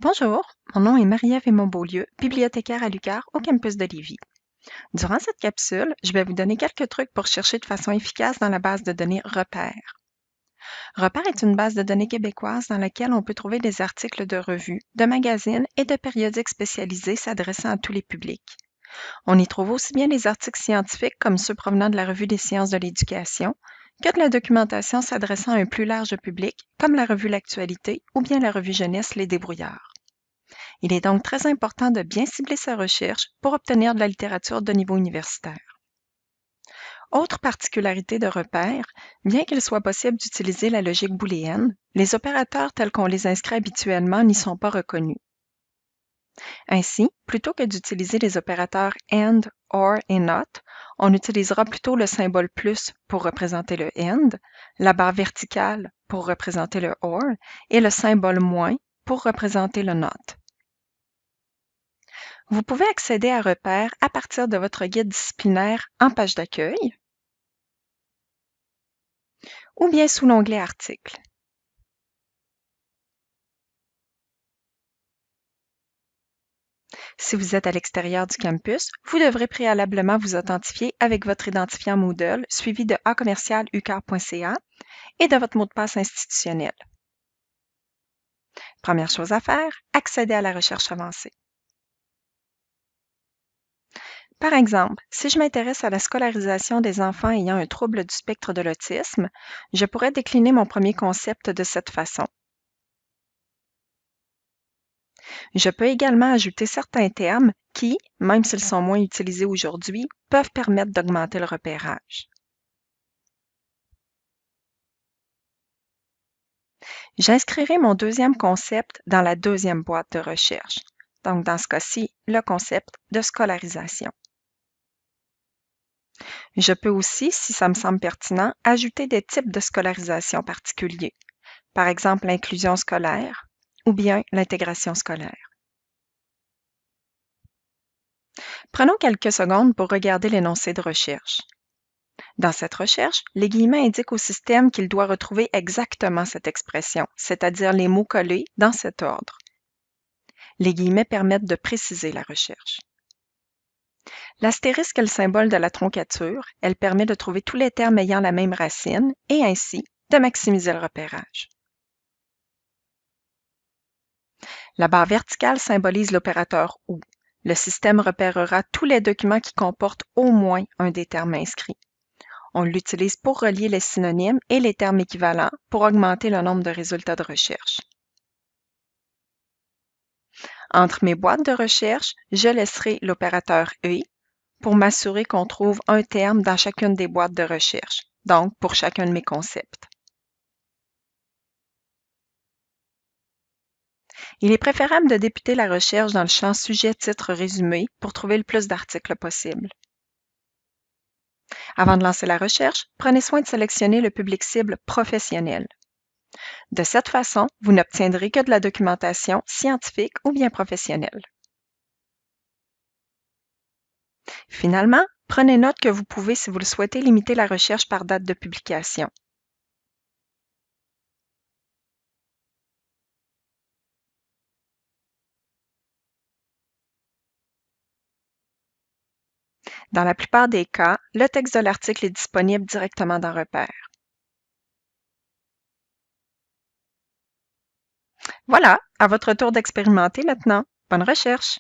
Bonjour, mon nom est Marie-Ève Beaulieu, bibliothécaire à l'UQAR au campus de Lévis. Durant cette capsule, je vais vous donner quelques trucs pour chercher de façon efficace dans la base de données Repères. Repères est une base de données québécoise dans laquelle on peut trouver des articles de revues, de magazines et de périodiques spécialisés s'adressant à tous les publics. On y trouve aussi bien des articles scientifiques comme ceux provenant de la Revue des sciences de l'éducation, que de la documentation s'adressant à un plus large public, comme la revue L'Actualité ou bien la revue jeunesse Les Débrouillards. Il est donc très important de bien cibler sa recherche pour obtenir de la littérature de niveau universitaire. Autre particularité de Repères, bien qu'il soit possible d'utiliser la logique booléenne, les opérateurs tels qu'on les inscrit habituellement n'y sont pas reconnus. Ainsi, plutôt que d'utiliser les opérateurs AND, OR et NOT, on utilisera plutôt le symbole plus pour représenter le AND, la barre verticale pour représenter le OR et le symbole moins pour représenter le NOT. Vous pouvez accéder à Repères à partir de votre guide disciplinaire en page d'accueil ou bien sous l'onglet Articles. Si vous êtes à l'extérieur du campus, vous devrez préalablement vous authentifier avec votre identifiant Moodle suivi de a-uqar.ca et de votre mot de passe institutionnel. Première chose à faire, accéder à la recherche avancée. Par exemple, si je m'intéresse à la scolarisation des enfants ayant un trouble du spectre de l'autisme, je pourrais décliner mon premier concept de cette façon. Je peux également ajouter certains termes qui, même s'ils sont moins utilisés aujourd'hui, peuvent permettre d'augmenter le repérage. J'inscrirai mon deuxième concept dans la deuxième boîte de recherche, donc dans ce cas-ci, le concept de scolarisation. Je peux aussi, si ça me semble pertinent, ajouter des types de scolarisation particuliers, par exemple l'inclusion scolaire ou bien l'intégration scolaire. Prenons quelques secondes pour regarder l'énoncé de recherche. Dans cette recherche, les guillemets indiquent au système qu'il doit retrouver exactement cette expression, c'est-à-dire les mots collés dans cet ordre. Les guillemets permettent de préciser la recherche. L'astérisque est le symbole de la troncature. Elle permet de trouver tous les termes ayant la même racine et ainsi de maximiser le repérage. La barre verticale symbolise l'opérateur OU. Le système repérera tous les documents qui comportent au moins un des termes inscrits. On l'utilise pour relier les synonymes et les termes équivalents pour augmenter le nombre de résultats de recherche. Entre mes boîtes de recherche, je laisserai l'opérateur E pour m'assurer qu'on trouve un terme dans chacune des boîtes de recherche, donc pour chacun de mes concepts. Il est préférable de débuter la recherche dans le champ sujet, titre, résumé pour trouver le plus d'articles possible. Avant de lancer la recherche, prenez soin de sélectionner le public cible professionnel. De cette façon, vous n'obtiendrez que de la documentation scientifique ou bien professionnelle. Finalement, prenez note que vous pouvez, si vous le souhaitez, limiter la recherche par date de publication. Dans la plupart des cas, le texte de l'article est disponible directement dans Repères. Voilà, à votre tour d'expérimenter maintenant. Bonne recherche!